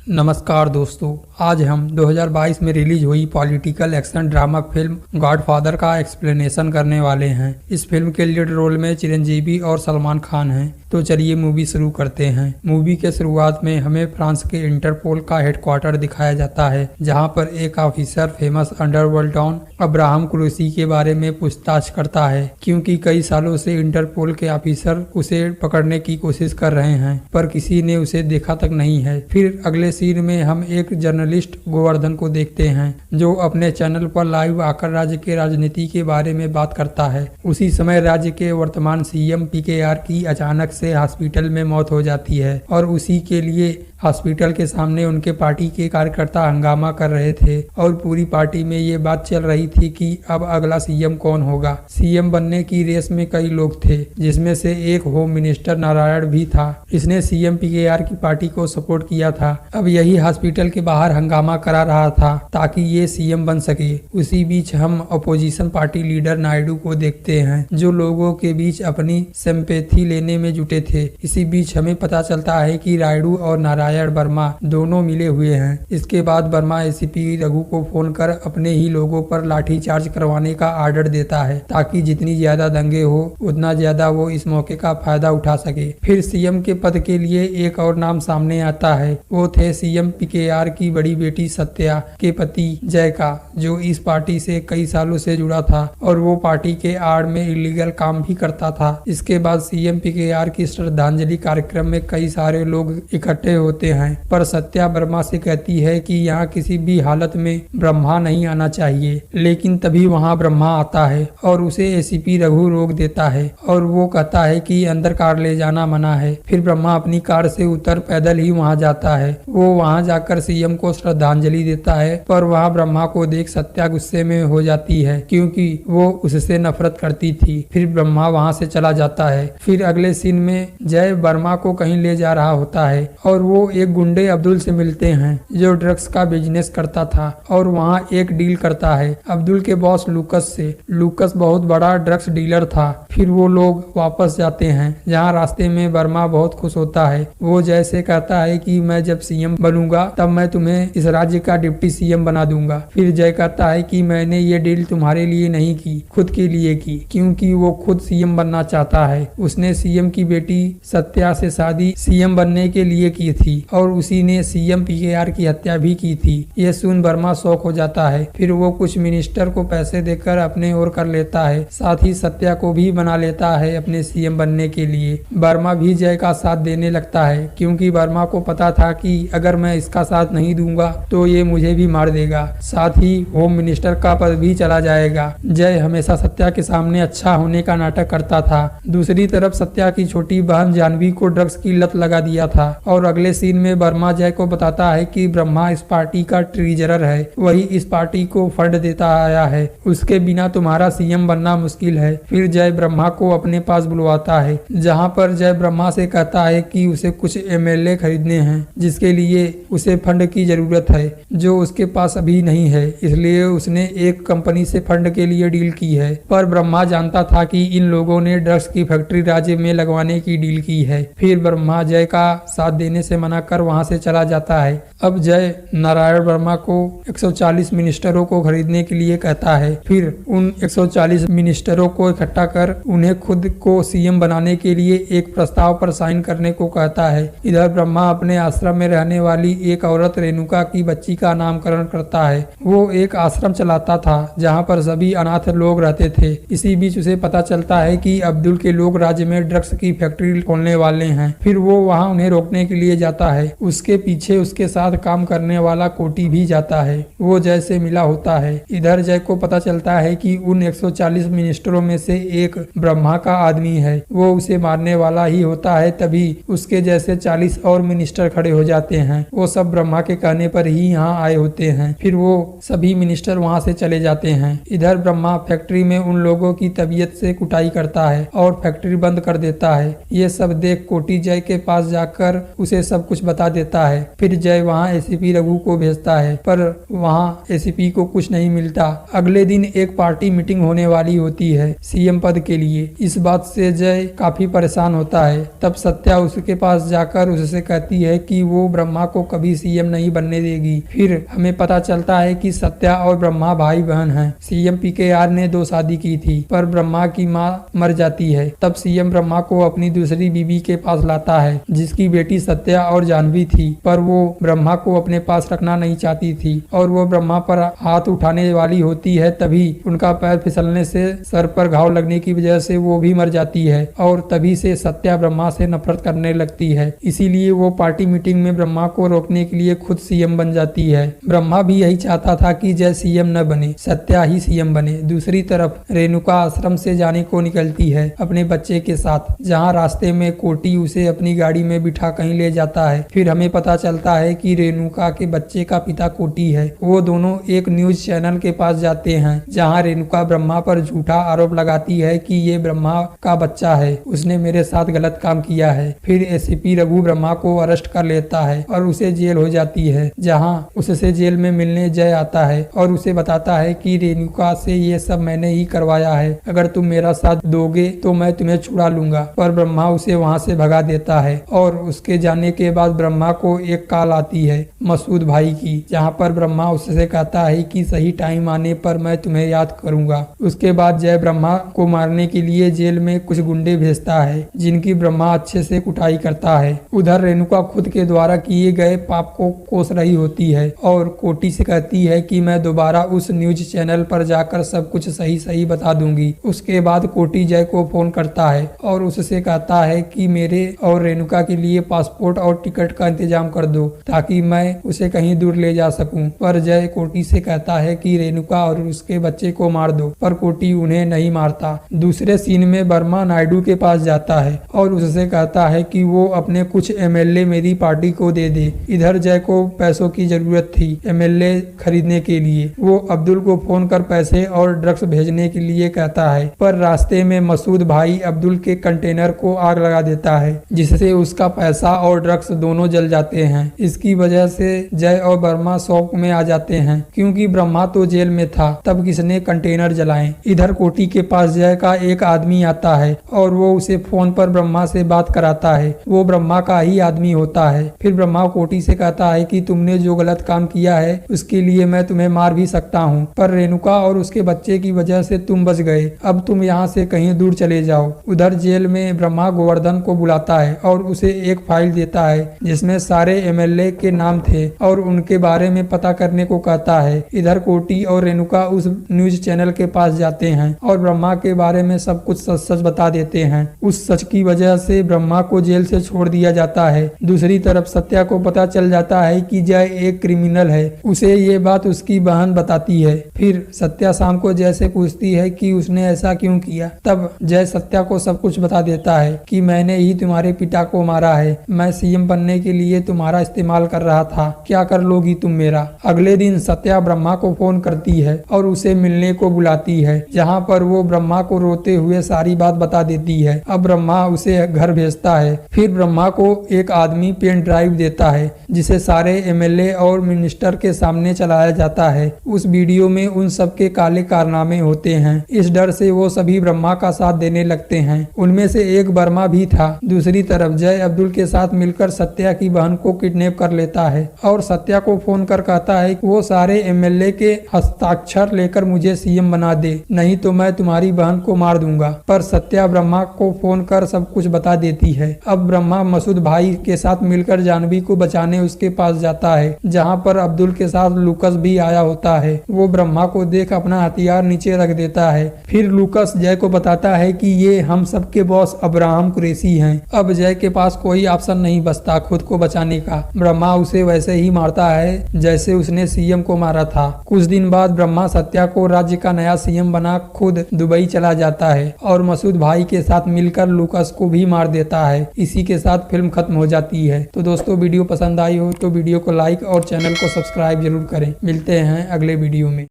नमस्कार दोस्तों, आज हम 2022 में रिलीज हुई political action drama film godfather का एक्सप्लेनेशन करने वाले हैं। इस फिल्म के लीड रोल में चिरंजीवी और सलमान खान हैं। तो चलिए मूवी शुरू करते हैं। मूवी के शुरुआत में हमें फ्रांस के इंटरपोल का हेडक्वार्टर दिखाया जाता है, जहां पर एक officer famous underworld don Abraham क्रूसी के बारे में पूछताछ करता है, क्योंकि कई सालों से इंटरपोल के ऑफिसर उसे पकड़ने की कोशिश कर रहे हैं, पर किसी ने उसे देखा तक नहीं है। फिर अगले सीन में हम एक जर्नलिस्ट गोवर्धन को देखते हैं, जो अपने चैनल पर लाइव आकर राज्य के राजनीति के बारे में बात करता है। उसी समय राज्य के वर्तमान सीएम पीकेआर की अचानक से हॉस्पिटल में मौत हो जाती है और उसी के लिए हॉस्पिटल के सामने उनके पार्टी के कार्यकर्ता हंगामा कर रहे थे और पूरी पार्टी में ये बात चल रही थी कि अब अगला सीएम कौन होगा। सीएम बनने की रेस में कई लोग थे, जिसमें से एक होम मिनिस्टर नारायण भी था। इसने सीएम पीकेआर की पार्टी को सपोर्ट किया था। अब यही हॉस्पिटल के बाहर हंगामा करा रहा था ताकि ये सीएम बन सके। उसी बीच हम अपोजिशन पार्टी लीडर नायडू को देखते हैं, जो लोगों के बीच अपनी सिंपैथी लेने में जुटे थे। इसी बीच हमें पता चलता है कि नायडू और नारायण वर्मा दोनों मिले हुए हैं। इसके बाद वर्मा एसीपी रघु को फोन कर अपने ही लोगों पर लाठीचार्ज करवाने का आर्डर देता है, ताकि जितनी ज्यादा दंगे हो उतना ज्यादा वो इस मौके का फायदा उठा सके। फिर सीएम के पद के लिए एक और नाम सामने आता है। वो थे सीएम पीकेआर की बड़ी बेटी सत्या के पति जय का, जो इस पार्टी से कई सालों से जुड़ा था और वो पार्टी के आड़ में इलीगल काम भी करता था। इसके बाद सीएम पीकेआर की श्रद्धांजलि कार्यक्रम में कई सारे लोग इकट्ठे होते हैं, पर सत्या ब्रह्मा से कहती है कि यहाँ किसी भी हालत में ब्रह्मा नहीं आना चाहिए। लेकिन तभी वहाँ ब्रह्मा आता है और उसे एसीपी रघु रोक देता है और वो कहता है कि अंदर कार ले जाना मना है। फिर ब्रह्मा अपनी कार से उतर पैदल ही वहाँ जाता है। वो वहाँ जाकर सीएम को श्रद्धांजलि देता है, पर वहाँ ब्रह्मा को देख सत्या गुस्से में हो जाती है, क्योंकि वो उससे नफरत करती थी। फिर ब्रह्मा वहाँ से चला जाता है। फिर अगले सीन में जय वर्मा को कहीं ले जा रहा होता है और वो एक गुंडे अब्दुल से मिलते हैं, जो ड्रग्स का बिजनेस करता था और वहाँ एक डील करता है अब्दुल के बॉस लूकस से। लूकस बहुत बड़ा ड्रग्स डीलर था। फिर वो लोग वापस जाते हैं, जहाँ रास्ते में वर्मा बहुत खुश होता है। वो जैसे कहता है कि मैं जब सीएम बनूंगा तब मैं तुम्हें इस राज्य का डिप्टी सीएम बना दूंगा। फिर जय कहता है कि मैंने ये डील तुम्हारे लिए नहीं की, खुद के लिए की, क्योंकि वो खुद सीएम बनना चाहता है। उसने सीएम की बेटी सत्या से शादी सीएम बनने के लिए की थी और उसी ने सीएम पीकेआर की हत्या भी की थी। यह सुन वर्मा शौक हो जाता है। फिर वो कुछ मिनिस्टर को पैसे देकर अपने ओर कर लेता है, साथ ही सत्या को भी बना लेता है अपने सीएम बनने के लिए। वर्मा भी जय का साथ देने लगता है, क्योंकि वर्मा को पता था कि अगर मैं इसका साथ नहीं दूंगा तो ये मुझे भी मार देगा, साथ ही होम मिनिस्टर का पद भी चला जाएगा। जय हमेशा सत्या के सामने अच्छा होने का नाटक करता था। दूसरी तरफ सत्या की छोटी बहन जानवी को ड्रग्स की लत लगा दिया था और अगले सीन में वर्मा जय को बताता है कि ब्रह्मा इस पार्टी का ट्रेजरर है, वही इस पार्टी को फंड देता आया है, उसके बिना तुम्हारा सीएम बनना मुश्किल है। फिर जय ब्रह्मा को अपने पास बुलवाता है, जहां पर जय ब्रह्मा से कहता है कि उसे कुछ एमएलए खरीदने हैं, जिसके लिए उसे फंड की जरूरत है, जो उसके पास अभी नहीं है। इसलिए उसने एक कंपनी से फंड के लिए डील की है, पर ब्रह्मा जानता था कि इन लोगों ने ड्रग्स की फैक्ट्री राज्य में लगवाने की डील की है। फिर ब्रह्मा जय का साथ देने से मना कर वहां से चला जाता है। अब जय नारायण वर्मा को 140 मिनिस्टरों को खरीदने के लिए कहता है। फिर उन 140 मिनिस्टरों को इकट्ठा कर उन्हें खुद को सीएम बनाने के लिए एक प्रस्ताव पर साइन करने को कहता है। इधर ब्रह्मा अपने आश्रम में रहने वाली एक औरत रेणुका की बच्ची का नामकरण करता है। वो एक आश्रम चलाता था जहाँ पर सभी अनाथ लोग रहते थे। इसी बीच उसे पता चलता है कि अब्दुल के लोग राज्य में ड्रग्स की फैक्ट्री खोलने वाले हैं। फिर वो वहाँ उन्हें रोकने के लिए जाता है। उसके पीछे उसके साथ काम करने वाला कोटी भी जाता है। वो जय से मिला होता है। इधर जय को पता चलता है कि उन 140 मिनिस्टरों में से एक ब्रह्मा का आदमी है। वो उसे मारने वाला ही होता है। तभी उसके जैसे 40 और मिनिस्टर खड़े हो जाते हैं। वो सब ब्रह्मा के कहने पर ही यहाँ आए होते हैं। फिर वो सभी मिनिस्टर वहाँ से चले जाते हैं। इधर ब्रह्मा फैक्ट्री में उन लोगों की तबीयत से कुटाई करता है और फैक्ट्री बंद कर देता है। ये सब देख कोटी जय के पास जाकर उसे सब कुछ बता देता है। फिर जय वहाँ एसीपी रघु को भेजता है, पर वहाँ एसीपी को कुछ नहीं मिलता। अगले दिन एक पार्टी मीटिंग होने वाली होती है सीएम पद के लिए। इस बात से जय काफी परेशान होता है। तब सत्या उसके पास जाकर उससे कहती है कि वो ब्रह्मा ब्रह्मा को कभी सीएम नहीं बनने देगी। फिर हमें पता चलता है कि सत्या और ब्रह्मा भाई बहन हैं। सीएम पीकेआर ने 2 शादी की थी, पर ब्रह्मा की मां मर जाती है। तब सीएम ब्रह्मा को अपनी दूसरी बीवी के पास लाता है, जिसकी बेटी सत्या और जानवी थी, पर वो ब्रह्मा को अपने पास रखना नहीं चाहती थी और वो ब्रह्मा पर हाथ उठाने वाली होती है। तभी उनका पैर फिसलने से सर पर घाव लगने की वजह से वो भी मर जाती है और तभी से सत्या ब्रह्मा से नफरत करने लगती है। इसीलिए वो पार्टी मीटिंग में ब्रह्मा को रोकने के लिए खुद सीएम बन जाती है। ब्रह्मा भी यही चाहता था कि जय सीएम न बने, सत्या ही सीएम बने। दूसरी तरफ रेणुका आश्रम से जाने को निकलती है अपने बच्चे के साथ, जहाँ रास्ते में कोटी उसे अपनी गाड़ी में बिठा कहीं ले जाता है। फिर हमें पता चलता है कि रेणुका के बच्चे का पिता कोटी है। वो दोनों एक न्यूज चैनल के पास जाते हैं, जहाँ रेणुका ब्रह्मा पर झूठा आरोप लगाती है कि ये ब्रह्मा का बच्चा है, उसने मेरे साथ गलत काम किया है। फिर एसीपी रघु ब्रह्मा को अरेस्ट कर लेता है और उसे जेल हो जाती है, जहाँ उससे जेल में मिलने जय आता है और उसे बताता है कि रेणुका से ये सब मैंने ही करवाया है, अगर तुम मेरा साथ दोगे तो मैं तुम्हें छुड़ा लूंगा। पर ब्रह्मा उसे वहाँ से भगा देता है और उसके जाने के बाद ब्रह्मा को एक कॉल आती है मसूद भाई की, जहाँ पर ब्रह्मा उससे कहता है कि सही टाइम आने पर मैं तुम्हें याद करूंगा। उसके बाद जय ब्रह्मा को मारने के लिए जेल में कुछ गुंडे भेजता है, जिनकी ब्रह्मा अच्छे से कुटाई करता है। उधर रेणुका खुद के द्वारा किए गए पाप को कोस रही होती है और कोटी से कहती है कि मैं दोबारा उस न्यूज चैनल पर जाकर सब कुछ सही सही बता दूंगी। उसके बाद कोटी जय को फोन करता है और उससे कहता है कि मेरे और रेणुका के लिए पासपोर्ट और टिकट का इंतजाम कर दो, ताकि मैं उसे कहीं दूर ले जा सकूं। पर जय कोटी से कहता है कि रेणुका और उसके बच्चे को मार दो, पर कोटी उन्हें नहीं मारता। दूसरे सीन में वर्मा नायडू के पास जाता है और उससे कहता है कि वो अपने कुछ एमएलए मेरी पार्टी को दे दे। इधर जय को पैसों की जरूरत थी एमएलए खरीदने के लिए। वो अब्दुल को फोन कर पैसे और ड्रग्स भेजने के लिए कहता है, पर रास्ते में मसूद भाई अब्दुल के कंटेनर को आग लगा देता है, जिससे उसका पैसा और ड्रग्स दोनों जल जाते हैं। इसकी वजह से जय और वर्मा शौक में आ जाते हैं, क्योंकि ब्रह्मा तो जेल में था, तब किसने कंटेनर जलाए। इधर कोटी के पास जय का एक आदमी आता है और वो उसे फोन पर ब्रह्मा से बात कराता है। वो ब्रह्मा का ही आदमी होता है। फिर ब्रह्मा कोटी से कहता है कि तुमने जो गलत काम किया है उसके लिए मैं तुम्हें मार भी सकता हूँ, पर रेणुका और उसके बच्चे की वजह से तुम बच गए। अब तुम यहाँ से कहीं दूर चले जाओ। उधर जेल में ब्रह्मा गोवर्धन को बुलाता है और उसे एक फाइल देता है जिसमें सारे एमएलए के नाम थे और उनके बारे में पता करने को कहता है। इधर कोटी और रेणुका उस न्यूज चैनल के पास जाते हैं और ब्रह्मा के बारे में सब कुछ सच सच बता देते हैं। उस सच की वजह से ब्रह्मा को जेल से छोड़ दिया जाता है। दूसरी तरफ सत्या को पता चल जाता है कि जय एक क्रिमिनल है। उसे ये बात उसकी बहन बताती है। फिर सत्या शाम को जय से पूछती है कि उसने ऐसा क्यों किया। तब जय सत्या को सब कुछ बता देता है कि मैंने ही तुम्हारे पिता को मारा है, मैं सीएम बनने के लिए तुम्हारा इस्तेमाल कर रहा था, क्या कर लोगी तुम मेरा। अगले दिन सत्या ब्रह्मा को फोन करती है और उसे मिलने को बुलाती है, जहाँ पर वो ब्रह्मा को रोते हुए सारी बात बता देती है। अब ब्रह्मा उसे घर भेजता है। फिर ब्रह्मा को एक आदमी पेन ड्राइव देता है, जिसे सारे एमएलए और मिनिस्टर के सामने चलाया जाता है। उस वीडियो में उन सबके काले कारनामे होते हैं। इस डर से वो सभी ब्रह्मा का साथ देने लगते हैं। उनमें से एक वर्मा भी था। दूसरी तरफ जय अब्दुल के साथ मिलकर सत्या की बहन को किडनैप कर लेता है और सत्या को फोन कर कहता है कि वो सारे एमएलए के हस्ताक्षर लेकर मुझे सीएम बना दे, नहीं तो मैं तुम्हारी बहन को मार दूंगा। पर सत्या ब्रह्मा को फोन कर सब कुछ बता देती है। अब ब्रह्मा मसूद भाई के साथ मिलकर जानवी को बचाने उसके पास जाता है, जहाँ पर अब्दुल के साथ लूकस भी आया होता है। वो ब्रह्मा को देख अपना हथियार नीचे रख देता है। फिर लूकस जय को बताता है कि ये हम सबके बॉस अब्राहम कुरैशी हैं। अब जय के पास कोई ऑप्शन नहीं बचता खुद को बचाने का। ब्रह्मा उसे वैसे ही मारता है जैसे उसने सीएम को मारा था। कुछ दिन बाद ब्रह्मा सत्या को राज्य का नया सीएम बना खुद दुबई चला जाता है और मसूद भाई के साथ मिलकर लूकस को भी मार देता है। इसी के साथ फिल्म खत्म हो जाती है। तो दोस्तों वीडियो पसंद आई हो तो वीडियो को लाइक और चैनल को सब्सक्राइब जरूर करें। मिलते हैं अगले वीडियो में।